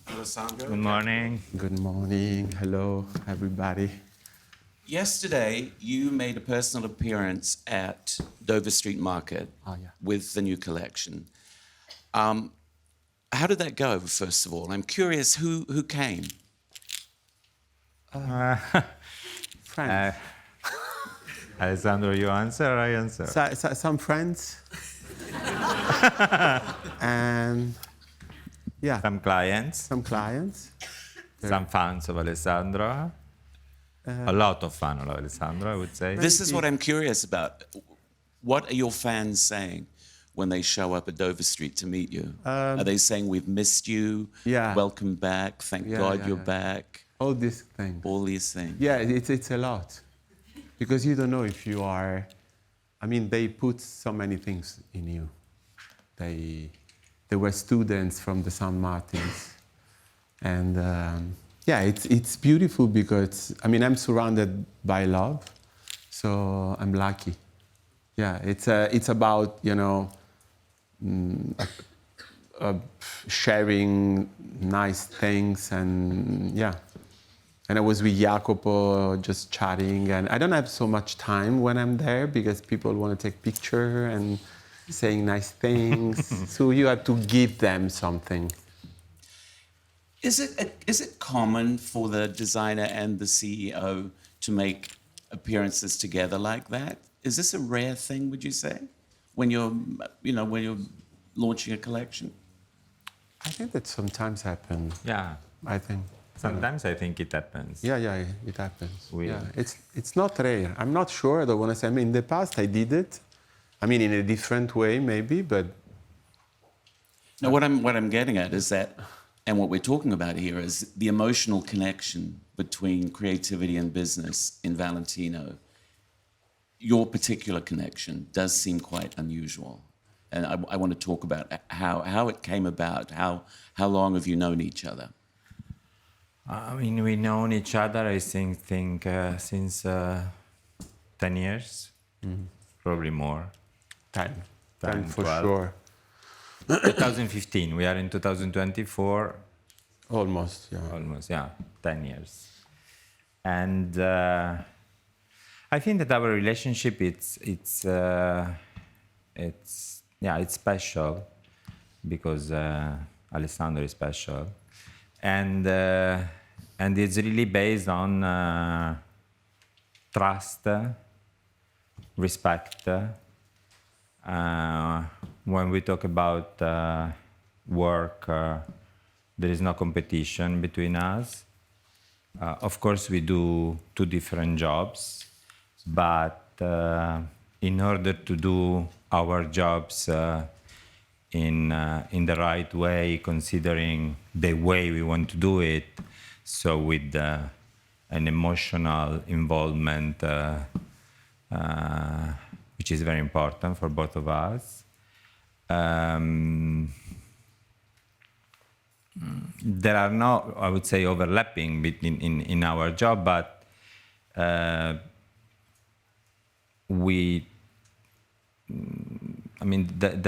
Alessandro. Good morning. Good morning. Hello, everybody. Yesterday, you made a personal appearance at Dover Street Market with the new collection. How did that go, first of all? I'm curious who came? Friends. Alessandro, you answer or I answer? Some friends. And yeah, Some clients, some clients. some fans of Alessandro. A lot of fans of Alessandro, I would say. This is what I'm curious about. What are your fans saying when they show up at Dover Street to meet you? Are they saying, we've missed you, Yeah. welcome back, thank God you're back, All these things. all these things? Yeah, it's a lot. Because you don't know if you are... I mean, they put so many things in you. They were students from the St. Martins. And yeah, it's beautiful because, I mean, I'm surrounded by love. So I'm lucky. Yeah, it's about, you know, sharing nice things and yeah. And I was with Jacopo just chatting, and I don't have so much time when I'm there because people want to take picture and saying nice things. So you have to give them something. Is it common for the designer and the CEO to make appearances together like that? Is this a rare thing, would you say, when you're launching a collection? I think that sometimes happens. Yeah. I think. Sometimes I think it happens. Yeah, it happens. We- Yeah, it's not rare. I'm not sure. I don't want to say. I mean, in the past I did it. I mean, in a different way maybe, but. No, what I'm getting at is that, and what we're talking about here is the emotional connection between creativity and business in Valentino. Your particular connection does seem quite unusual, and I want to talk about how it came about. How long have you known each other? I mean, we've known each other, I think since 10 years, probably more. 10 10, for 12. sure. 2015, we are in 2024. Almost, yeah. Almost, yeah, 10 years. And I think that our relationship, it's special because Alessandro is special. And it's really based on trust, respect. When we talk about work, there is no competition between us. Of course, we do two different jobs, but in order to do our jobs in the right way, considering the way we want to do it, so with an emotional involvement, which is very important for both of us. There are no, I would say, overlapping between in our job, but there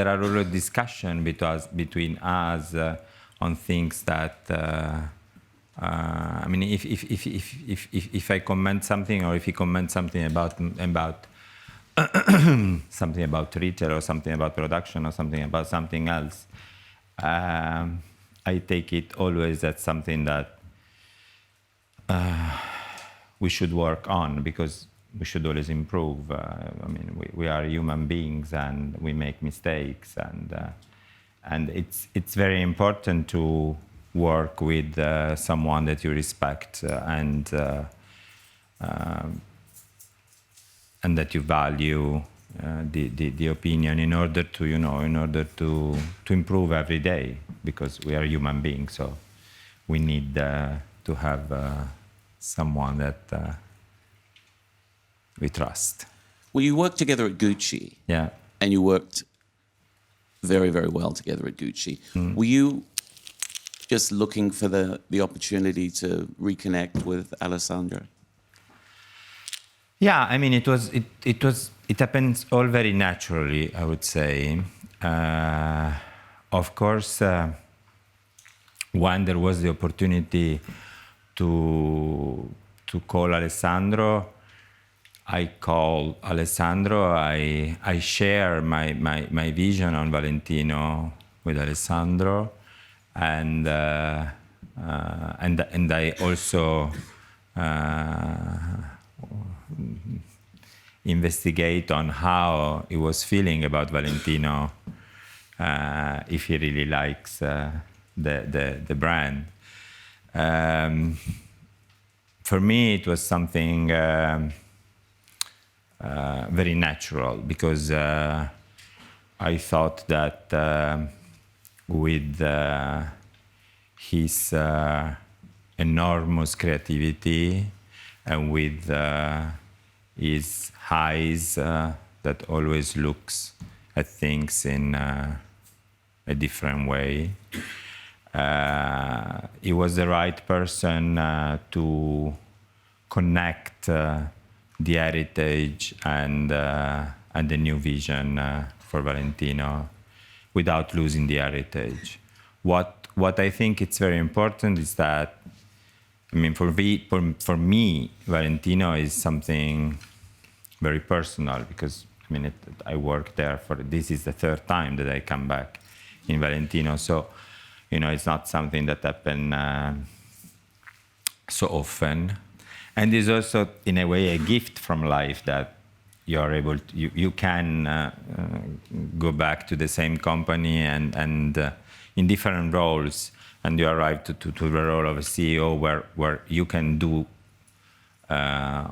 are always discussion between us on things that. If I comment something, or if he comments something about something about retail, or something about production, or something about something else, I take it always as something that we should work on, because we should always improve. We are human beings and we make mistakes, and it's very important to work with someone that you respect and that you value the opinion, in order to improve every day, because we are human beings, so we need to have someone that we trust. Well, you worked together at Gucci. Yeah. And you worked very, very well together at Gucci. Were you just looking for the opportunity to reconnect with Alessandro? Yeah, I mean, it happens all very naturally, I would say. Of course, when there was the opportunity to call Alessandro, I call Alessandro. I share my vision on Valentino with Alessandro, and I also investigate on how he was feeling about Valentino, if he really likes the brand. For me, it was something very natural, because I thought that with his enormous creativity and with his eyes that always looks at things in a different way, he was the right person to connect the heritage and the new vision for Valentino without losing the heritage. What I think it's very important is that, I mean, for me, Valentino is something very personal, because I mean, I work there this is the third time that I come back in Valentino. So, you know, it's not something that happens so often. And it's also, in a way, a gift from life that you're able to, you can go back to the same company and in different roles, and you arrive to the role of a CEO where you can do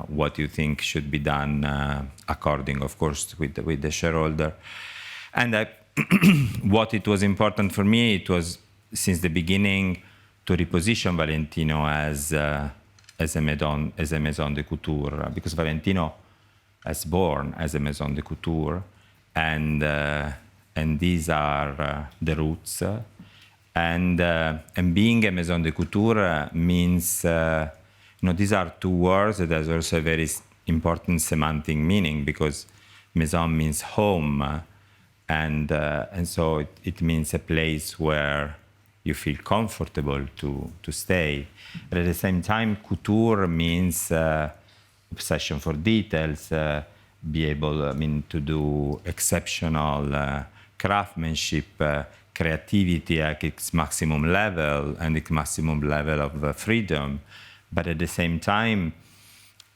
what you think should be done according, of course, with the shareholder. And what it was important for me, it was since the beginning to reposition Valentino as a maison de couture, because Valentino was born as a maison de couture, and these are the roots. And being a maison de couture means, these are two words that has also a very important semantic meaning, because maison means home, and so it means a place where you feel comfortable to stay. But at the same time, couture means obsession for details, be able, to do exceptional craftsmanship, creativity at its maximum level and its maximum level of freedom. But at the same time,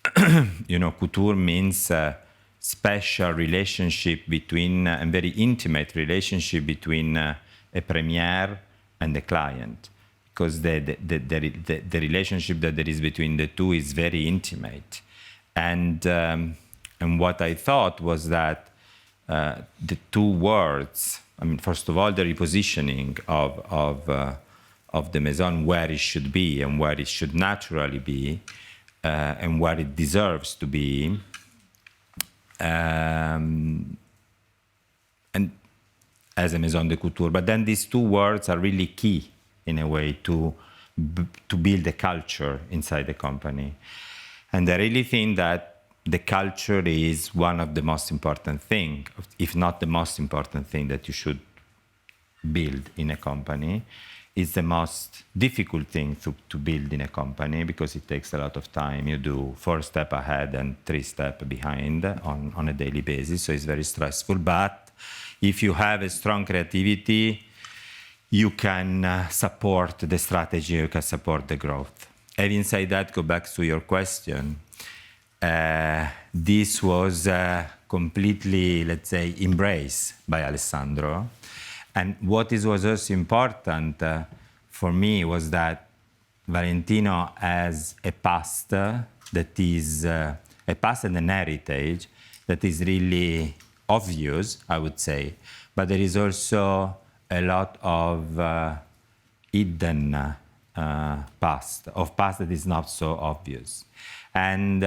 couture means a special relationship between, a very intimate relationship between a premiere and the client, because the relationship that there is between the two is very intimate. And what I thought was that the two words, first of all, the repositioning of the maison, where it should be and where it should naturally be, and where it deserves to be, and as a maison de couture. But then these two words are really key, in a way, to build a culture inside the company. And I really think that the culture is one of the most important thing, if not the most important thing, that you should build in a company. It's the most difficult thing to build in a company, because it takes a lot of time. You do 4 steps ahead and 3 steps behind on a daily basis, so it's very stressful. But if you have a strong creativity, you can support the strategy, you can support the growth. Having said that, go back to your question. This was completely, let's say, embraced by Alessandro. And what was also important for me was that Valentino has a past that is a past and an heritage that is really obvious, I would say, but there is also a lot of hidden past that is not so obvious. And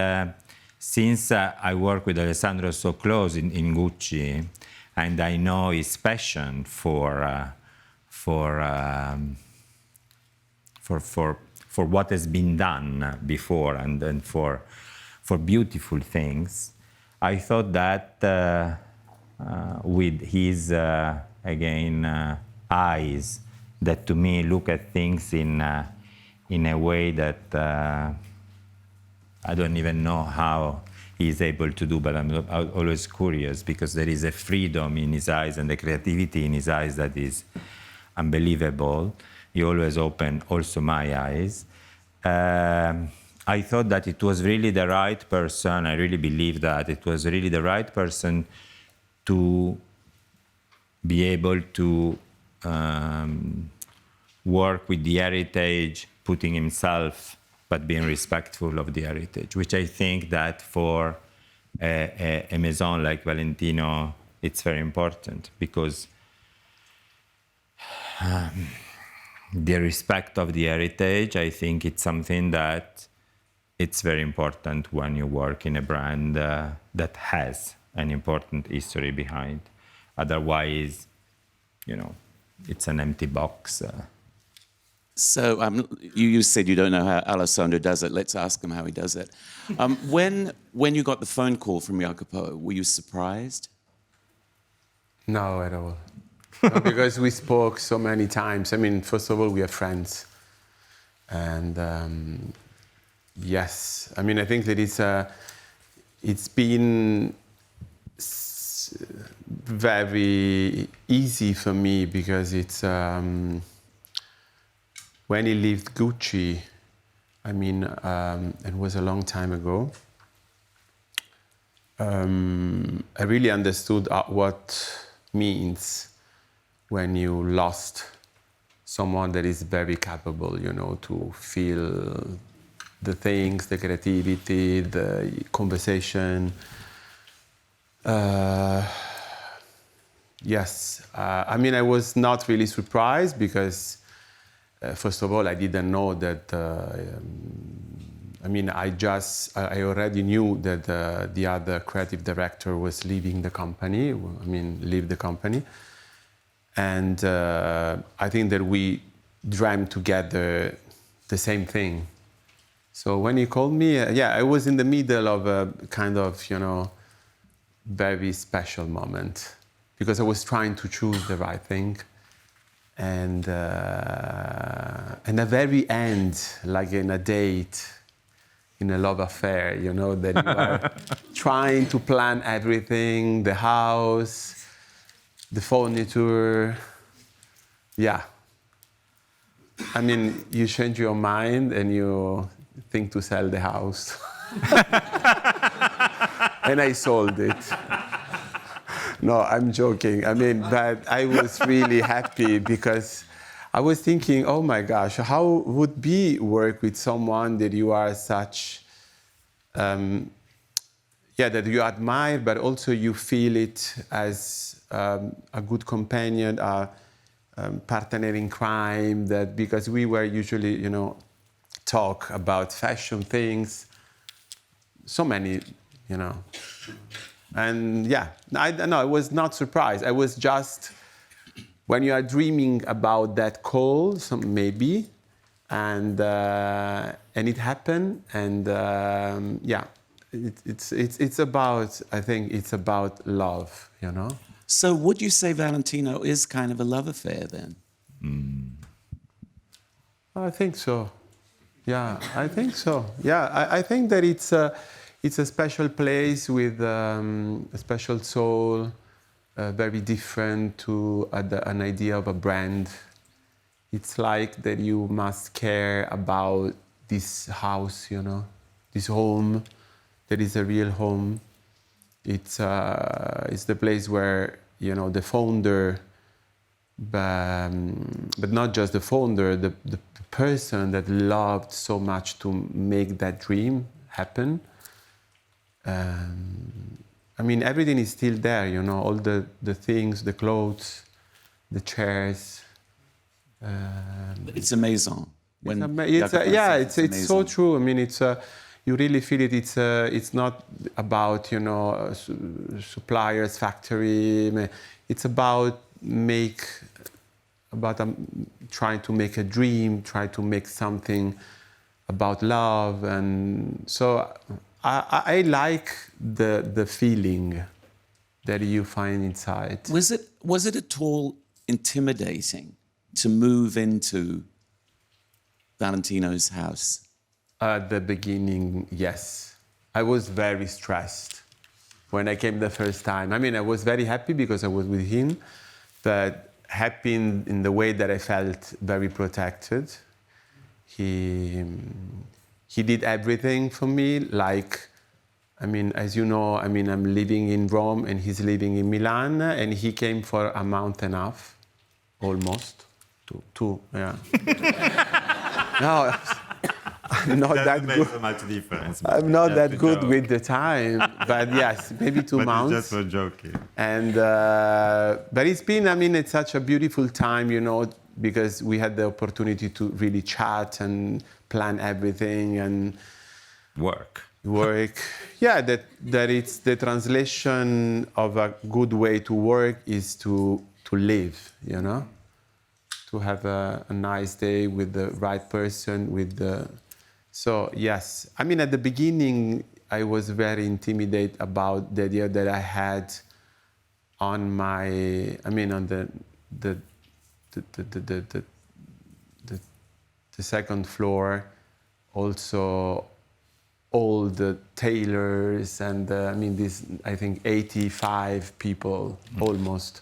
since I work with Alessandro so close in Gucci, and I know his passion for what has been done before, and for beautiful things, I thought that with his eyes that to me look at things in a way that I don't even know how he's able to do, but I'm always curious because there is a freedom in his eyes and a creativity in his eyes that is unbelievable. He always opened also my eyes. I thought that it was really the right person. I really believe that it was really the right person to be able to work with the heritage, putting himself, but being respectful of the heritage, which I think that for a maison like Valentino, it's very important because the respect of the heritage, I think it's something that it's very important when you work in a brand that has an important history behind. Otherwise, it's an empty box. So you said you don't know how Alessandro does it. Let's ask him how he does it. When you got the phone call from Jacopo, were you surprised? No, at all. No, because we spoke so many times. I mean, first of all, we are friends. And yes, I mean, I think that it's been very easy for me because it's when he left Gucci, I mean, it was a long time ago. I really understood what means when you lost someone that is very capable, to feel the things, the creativity, the conversation. Yes, I mean, I was not really surprised because, first of all, I didn't know that. I mean, I already knew that the other creative director was leaving the company. Leave the company, and I think that we dreamt together the same thing. So when he called me, I was in the middle of a kind of, very special moment because I was trying to choose the right thing. And at the very end, like in a date, in a love affair, that you are trying to plan everything, the house, the furniture. Yeah. I mean, you change your mind and you think to sell the house. And I sold it. No, I'm joking. I mean, but I was really happy because I was thinking, oh my gosh, how would be work with someone that you are such, that you admire, but also you feel it as a good companion, a partner in crime, that because we were usually, talk about fashion things, so many, And I was not surprised. I was just, when you are dreaming about that call, maybe, and it happened, and it's about, I think it's about love, So would you say Valentino is kind of a love affair then? I think so. Yeah, I think so. Yeah, I think that it's a special place with a special soul, very different to an idea of a brand. It's like that you must care about this house, this home, that is a real home. It's the place where, the founder, but not just the founder, the person that loved so much to make that dream happen. I mean, everything is still there, all the things, the clothes, the chairs. It's a maison. It's so true. I mean, you really feel it. It's not about, suppliers, factory. It's about trying to make a dream, try to make something about love, and so I like the feeling that you find inside. Was it at all intimidating to move into Valentino's house? At the beginning, yes. I was very stressed when I came the first time. I mean, I was very happy because I was with him, but happy in the way that I felt very protected. He did everything for me. Like, I mean, as you know, I mean, I'm living in Rome and he's living in Milan, and he came for a month and a half, almost. Two, yeah. No, I'm not that good. So much difference. I'm not that good with the time, but yes, maybe 2 months. It's just for joking. And but it's been, I mean, it's such a beautiful time, you know, because we had the opportunity to really chat and plan everything and Work. Yeah, that it's the translation of a good way to work is to live, you know, to have a nice day with the right person, with the. So yes, I mean, at the beginning, I was very intimidated about the idea that I had on my, I mean, on the second floor, also all the tailors and I mean, this, I think 85 people almost.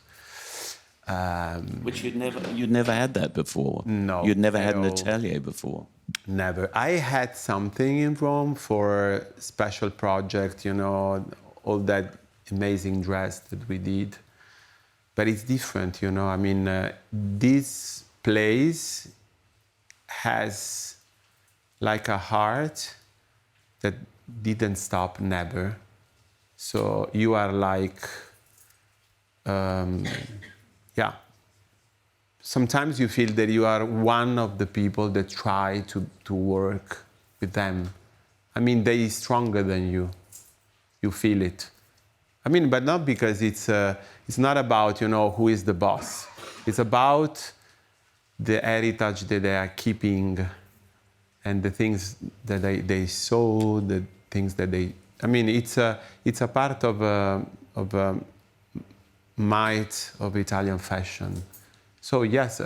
Which you'd never had that before. No, You'd never had an no. atelier before. Never. I had something in Rome for special project, you know, all that amazing dress that we did. But it's different, you know. I mean, this place has like a heart that didn't stop, never. So you are like, yeah. Sometimes you feel that you are one of the people that try to work with them. I mean, they are stronger than you. You feel it. I mean, but not because it's not about, you know, who is the boss. It's about the heritage that they are keeping and the things that they saw, the things that they. I mean, it's a part of a might of Italian fashion. So yes,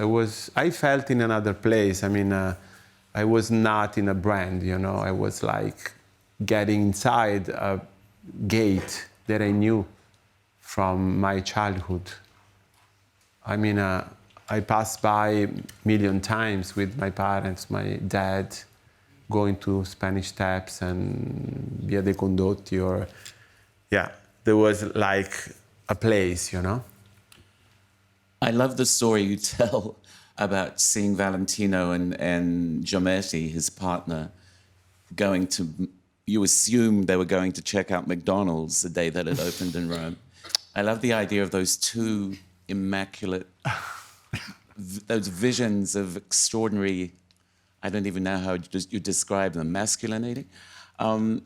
I felt in another place. I mean, I was not in a brand, you know. I was like getting inside a gate that I knew from my childhood. I mean, I passed by a million times with my parents, my dad, going to Spanish Steps and Via dei Condotti, or yeah, there was like a place, you know. I love the story you tell about seeing Valentino and Giometti, his partner, going to. You assume they were going to check out McDonald's the day that it opened in Rome. I love the idea of those two immaculate, those visions of extraordinary. I don't even know how you describe them. Masculinity. Going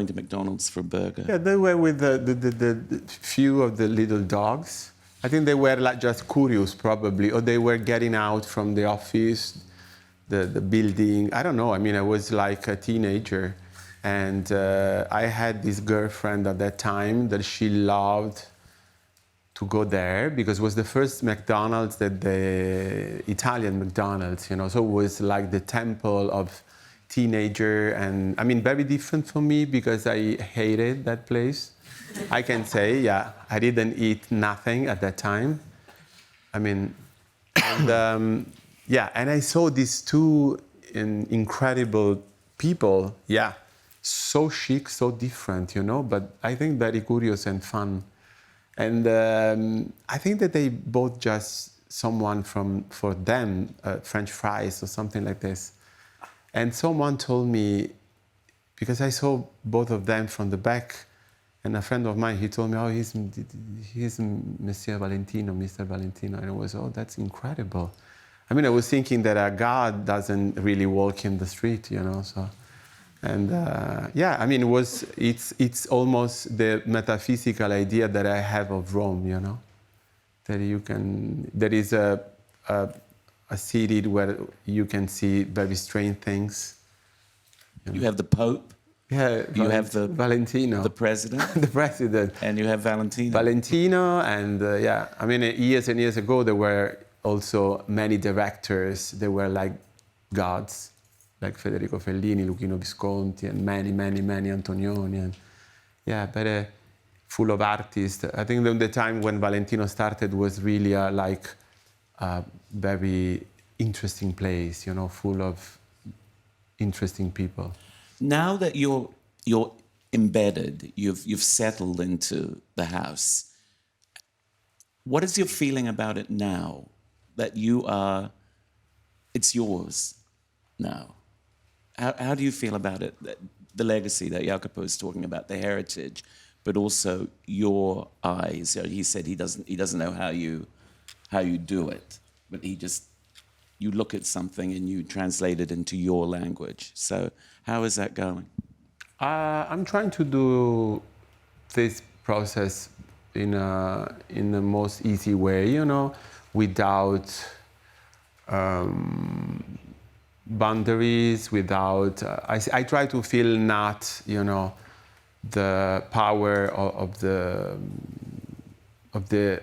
to McDonald's for a burger. Yeah, they were with the few of the little dogs. I think they were like just curious, probably, or they were getting out from the office, the building. I don't know. I mean, I was like a teenager, and I had this girlfriend at that time that she loved to go there because it was the first McDonald's the Italian McDonald's, you know. So it was like the temple of teenager, and I mean, very different for me because I hated that place. I can say, yeah, I didn't eat nothing at that time. I mean, and, yeah, and I saw these two incredible people, yeah, so chic, so different, you know, but I think very curious and fun. And I think that they both just someone for them, French fries or something like this. And someone told me, because I saw both of them from the back, and a friend of mine, he told me, oh, he's Monsieur Valentino, Mr. Valentino. And I was, oh, that's incredible. I mean, I was thinking that a God doesn't really walk in the street, you know, so. And yeah, I mean, it's almost the metaphysical idea that I have of Rome, you know, that there is a city where you can see very strange things. You have the Pope. Yeah, you have the Valentino, the president, the president, and you have Valentino. Valentino, and yeah, I mean, years and years ago there were also many directors, they were like gods, like Federico Fellini, Luchino Visconti, and many, many, many Antonioni. And yeah, very full of artists. I think the time when Valentino started was really like a very interesting place, you know, full of interesting people. Now that you're embedded, you've settled into the house. What is your feeling about it now? That it's yours now. How do you feel about it? The legacy that Jacopo is talking about, the heritage, but also your eyes. He said he doesn't know how you do it, but you look at something and you translate it into your language. So how is that going? I'm trying to do this process in the most easy way, you know, without boundaries, without. I try to feel not, you know, the power of the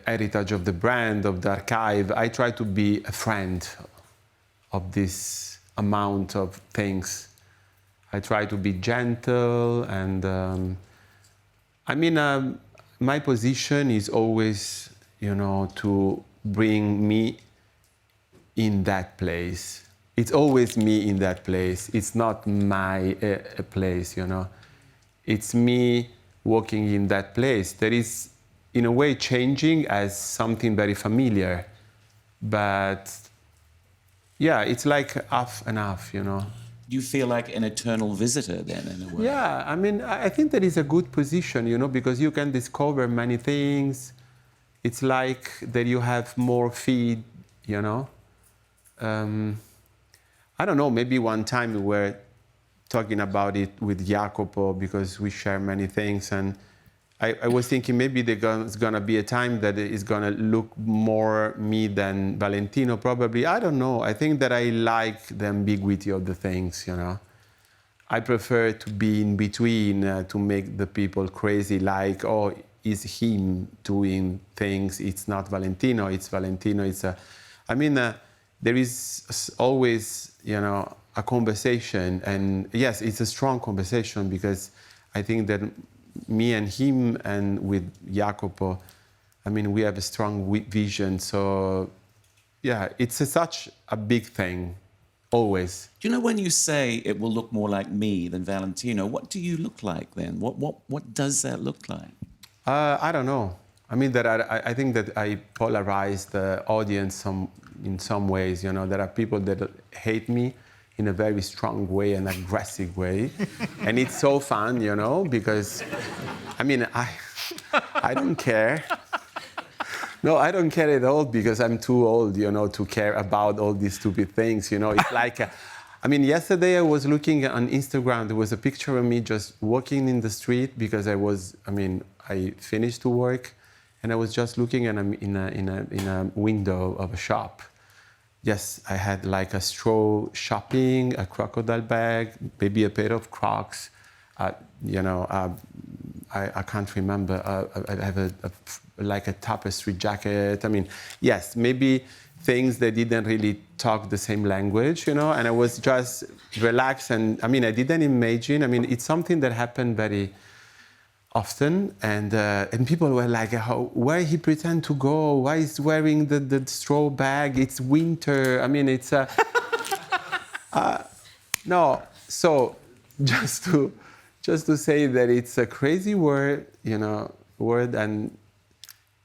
heritage of the brand, of the archive. I try to be a friend of this amount of things. I try to be gentle, and my position is always, you know, to bring me in that place. It's always me in that place. It's not my place, you know. It's me walking in that place. That is, in a way, changing as something very familiar, but yeah, it's like half and half, you know. Do you feel like an eternal visitor then, in a way? Yeah, I mean, I think that is a good position, you know, because you can discover many things. It's like that you have more feed, you know. I don't know, maybe one time we were talking about it with Jacopo because we share many things, and I was thinking maybe there's gonna be a time that it's gonna look more me than Valentino, probably. I don't know. I think that I like the ambiguity of the things, you know. I prefer to be in between, to make the people crazy, like, oh, it's him doing things. It's not Valentino, it's Valentino. There is always, you know, a conversation. And yes, it's a strong conversation because I think that me and him and with Jacopo, I mean, we have a strong vision. So yeah, it's such a big thing, always. Do you know when you say it will look more like me than Valentino, what do you look like then? What does that look like? I don't know. I mean, I think that I polarize the audience in some ways. You know, there are people that hate me in a very strong way, an aggressive way. And it's so fun, you know, because, I mean, I don't care. No, I don't care at all because I'm too old, you know, to care about all these stupid things, you know. It's like, yesterday I was looking on Instagram, there was a picture of me just walking in the street because I finished to work and I was just looking and I'm in a window of a shop. Yes, I had like a straw shopping, a crocodile bag, maybe a pair of Crocs. I can't remember. I have like a tapestry jacket. I mean, yes, maybe things that didn't really talk the same language, you know. And I was just relaxed, and I didn't imagine. It's something that happened very often, and people were like, where he pretend to go? Why is wearing the straw bag? It's winter. It's no. So just to say that it's a crazy word, and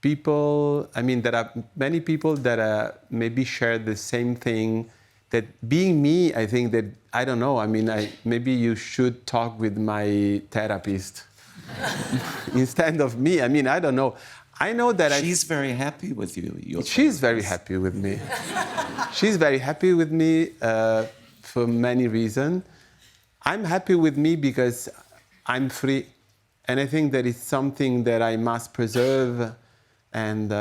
people. There are many people that maybe share the same thing. That being me, I think that I don't know. Maybe you should talk with my therapist. Instead of me, I don't know. I know that she's very happy with you. She's very happy with me. She's very happy with me for many reasons. I'm happy with me because I'm free, and I think that it's something that I must preserve. And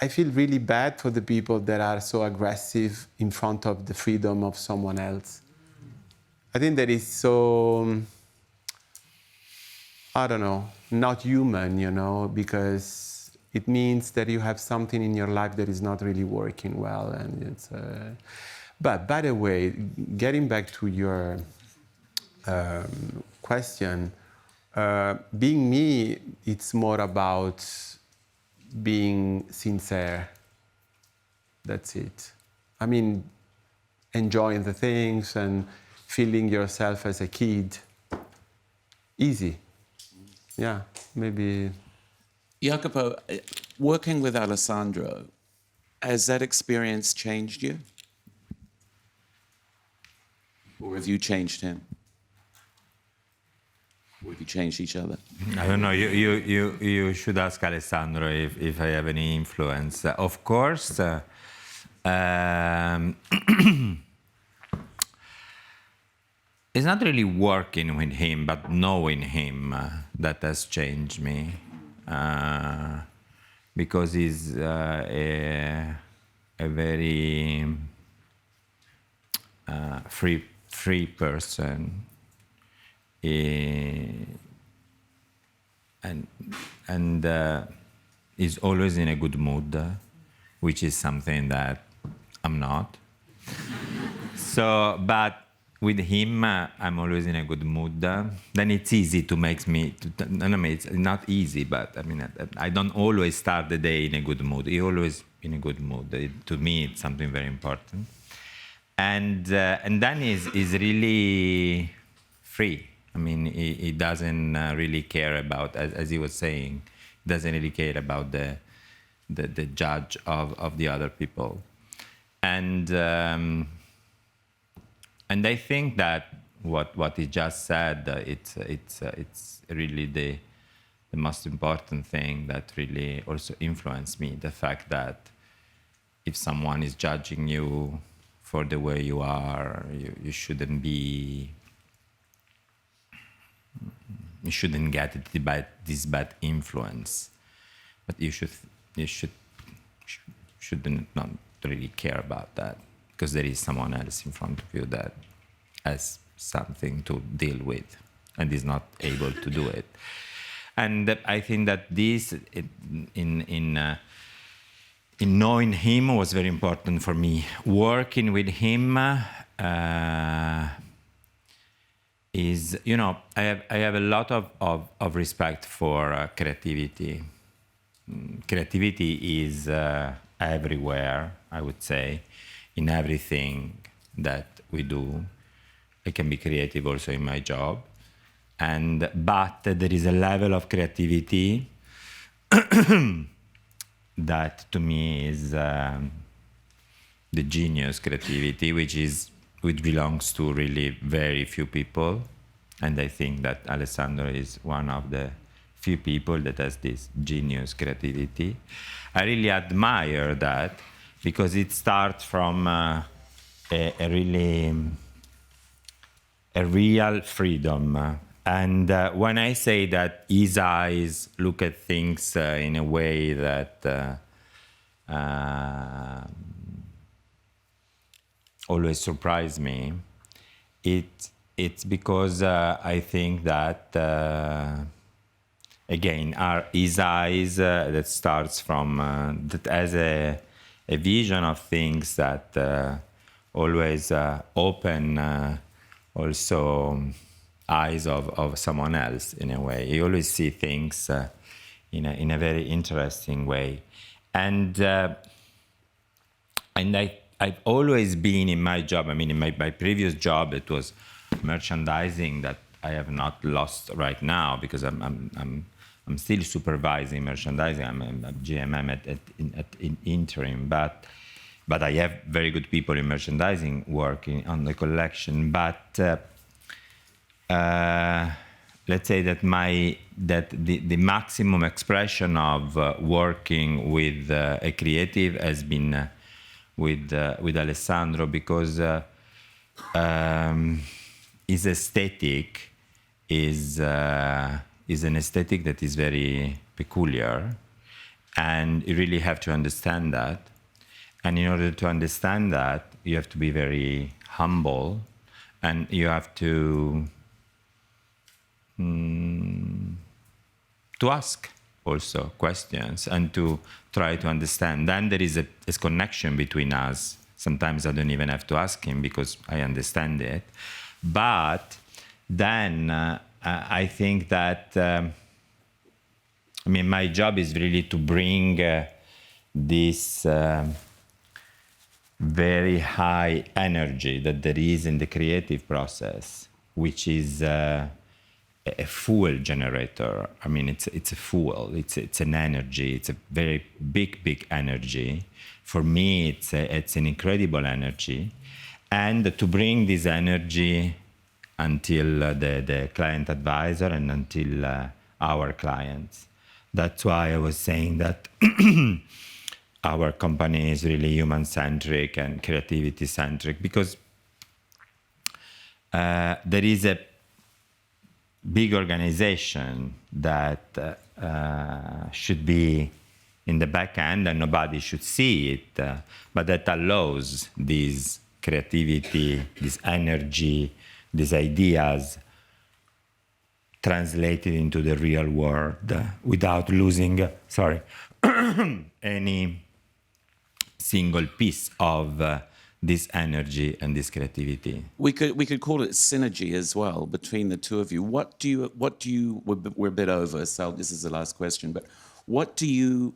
I feel really bad for the people that are so aggressive in front of the freedom of someone else. I think that is so. I don't know, not human, because It means that you have something in your life that is not really working well, and it's. But by the way, getting back to your question, being me, it's more about being sincere. That's it. I mean, enjoying the things and feeling yourself as a kid. Easy. Yeah, maybe. Jacopo, working with Alessandro, has that experience changed you? Or have you changed him? Or have you changed each other? I don't know. You should ask Alessandro if I have any influence. Of course, it's not really working with him, but knowing him that has changed me. Because he's a very free person. And is always in a good mood, which is something that I'm not. So, but with him, I'm always in a good mood. Then it's easy to make me. I mean, it's not easy, but I mean, I don't always start the day in a good mood. He always in a good mood. To me, it's something very important. And then is really free. I mean, he doesn't really care about, as he was saying, doesn't really care about the judge of the other people. And I think that what he just said, it's really the most important thing that really also influenced me. The fact that if someone is judging you for the way you are, you shouldn't be. You shouldn't get this bad influence, but you shouldn't not really care about that, because there is someone else in front of you that has something to deal with and is not able to do it. And I think that this in knowing him was very important for me. Working with him. Is, you know, I have a lot of respect for creativity. Creativity is everywhere, I would say, in everything that we do. I can be creative also in my job, but there is a level of creativity that to me is the genius creativity, which belongs to really very few people. And I think that Alessandro is one of the few people that has this genius creativity. I really admire that, because it starts from a real freedom. And when I say that his eyes look at things in a way that always surprise me, it's because I think that again his eyes that starts from that has a vision of things that always open also eyes of someone else in a way. You always see things in a very interesting way, and I've always been in my job. I mean, in my previous job, it was merchandising that I have not lost right now, because I'm still supervising merchandising. I'm a GMM at interim, but I have very good people in merchandising working on the collection. But let's say that the maximum expression of working with a creative has been with Alessandro, because his aesthetic is an aesthetic that is very peculiar, and you really have to understand that. And in order to understand that, you have to be very humble, and you have to ask also questions and to try to understand. Then there is a connection between us. Sometimes I don't even have to ask him because I understand it. But then I think that, my job is really to bring this very high energy that there is in the creative process, which is a fuel generator. It's a fuel. It's an energy. It's a very big energy. For me, it's an incredible energy, and to bring this energy until the client advisor and until our clients. That's why I was saying that our company is really human-centric and creativity-centric, because there is a big organization that should be in the back end and nobody should see it, but that allows this creativity, this energy, these ideas translated into the real world without losing, any single piece of this energy and this creativity. We could call it synergy as well between the two of you. What do you? We're a bit over, so this is the last question. But what do you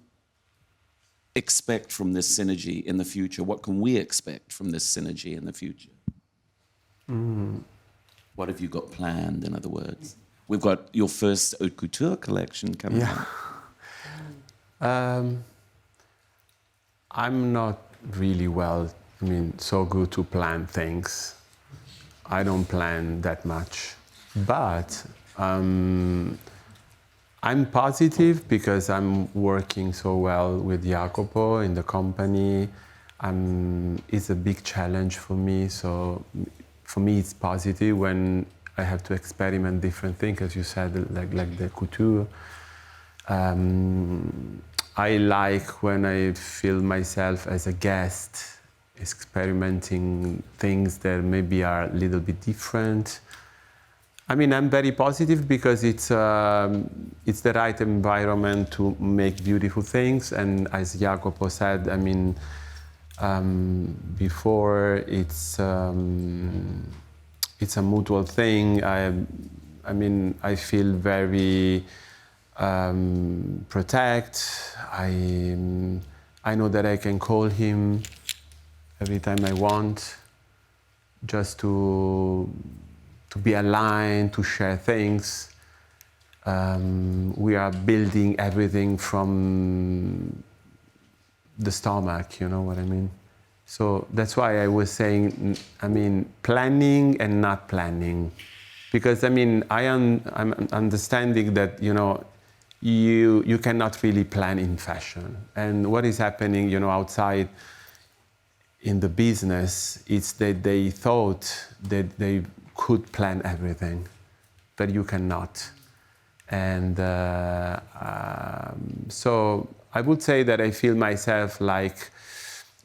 expect from this synergy in the future? What can we expect from this synergy in the future? What have you got planned? In other words, we've got your first haute couture collection coming out. I'm not really so good to plan things. I don't plan that much. But I'm positive because I'm working so well with Jacopo in the company. It's a big challenge for me. So for me, it's positive when I have to experiment different things, as you said, like the couture. I like when I feel myself as a guest, experimenting things that maybe are a little bit different. I'm very positive because it's the right environment to make beautiful things. And as Jacopo said, before it's a mutual thing. I feel very protect. I know that I can call him every time I want, just to be aligned, to share things. We are building everything from the stomach, you know what I mean? So that's why I was saying, planning and not planning. Because I'm understanding that, you cannot really plan in fashion. And what is happening, outside in the business, it's that they thought that they could plan everything, but you cannot. And so I would say that I feel myself like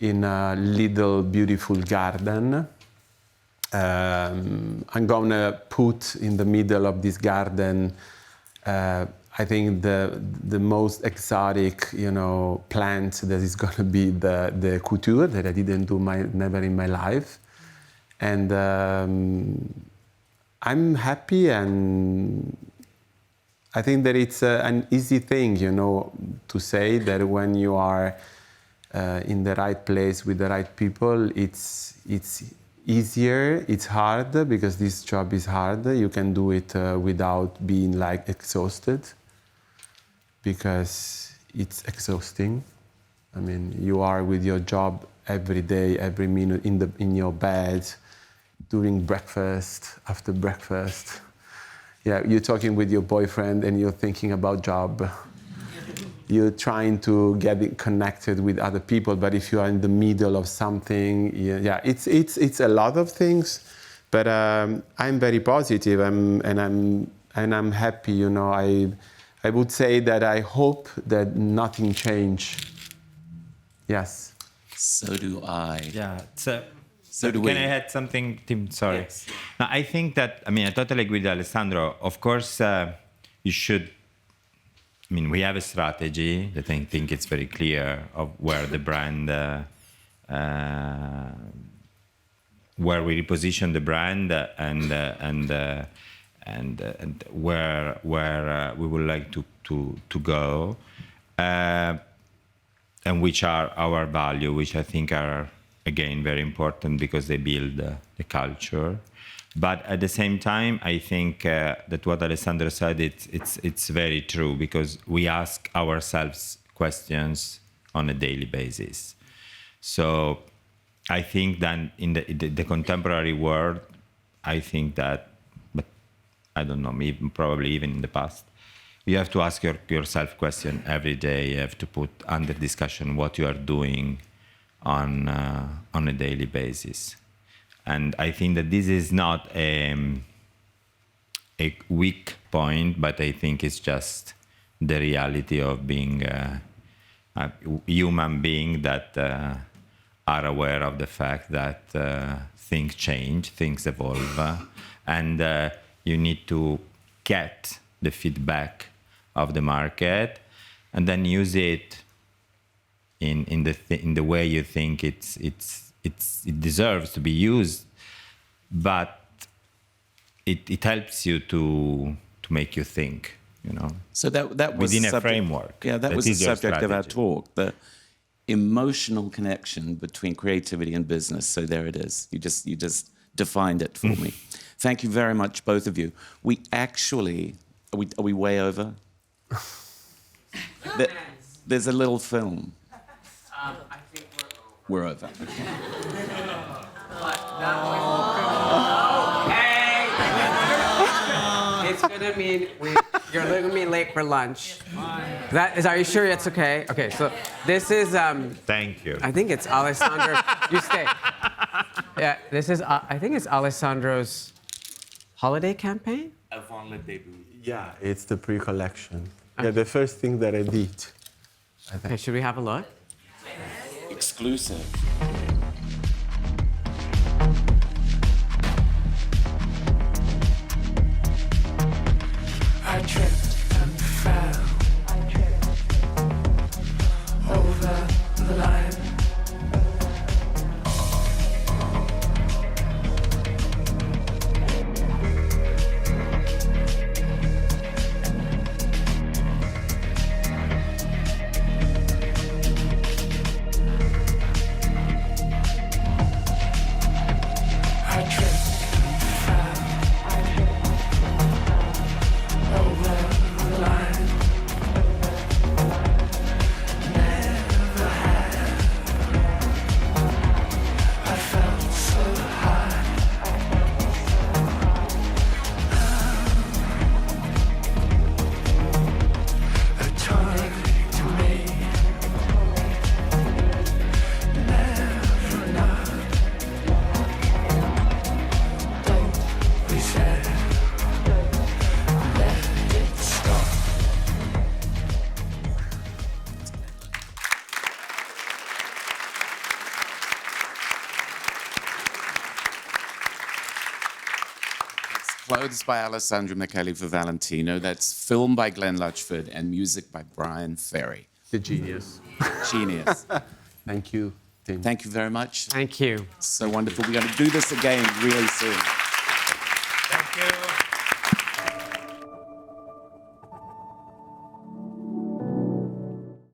in a little beautiful garden. I'm gonna put in the middle of this garden, I think the most exotic, plant that is gonna be the couture that I didn't do never in my life. And I'm happy, and I think that it's an easy thing, to say that when you are in the right place with the right people, it's easier. It's hard because this job is hard. You can do it without being exhausted, because it's exhausting. You are with your job every day, every minute in your bed, during breakfast, after breakfast. Yeah, you're talking with your boyfriend and you're thinking about job. You're trying to get connected with other people, but if you are in the middle of something, it's a lot of things. But I'm very positive, and I'm happy. I would say that I hope that nothing change. Yes. So do I. Yeah. So do we. Can I add something, Tim? Sorry. Yes. No, I think that, I totally agree with Alessandro. Of course, you should I mean, we have a strategy that I think it's very clear of where the brand, where we reposition the brand and where we would like to go, and which are our value, which I think are again very important because they build the culture. But at the same time, I think that what Alessandro said, it's very true, because we ask ourselves questions on a daily basis. So I think that in the contemporary world, I think that, but I don't know, maybe, probably even in the past, you have to ask yourself question every day. You have to put under discussion what you are doing on a daily basis. And I think that this is not a weak point, but I think it's just the reality of being a human being that are aware of the fact that things change, things evolve, and you need to get the feedback of the market and then use it in the way you think it deserves to be used, but it helps you to make you think, you know. So that was within the a subject, framework. Yeah, that was the is your subject of our strategy. talk, the emotional connection between creativity and business. So there it is. You just defined it for me. Thank you very much, both of you. We actually are we way over? There's a little film. I think We're over. it's gonna mean you're gonna be late for lunch. Are you sure it's okay? Okay, so this is Thank you. I think it's Alessandro. You stay. Yeah, this is I think it's Alessandro's holiday campaign. Avant le début. Yeah, it's the pre-collection. Yeah, the first thing that I did. I think. Okay, should we have a look? Exclusive. I tripped and fell over the line. I tripped and fell over the line. Never had. I felt so high. A tonic to me. Never not. Don't be sad. Let it stop. Clothes by Alessandro Michele for Valentino. That's film by Glenn Lutchford and music by Brian Ferry. The genius. Genius. Thank you, Tim. Thank you very much. Thank you. So wonderful. We're going to do this again really soon.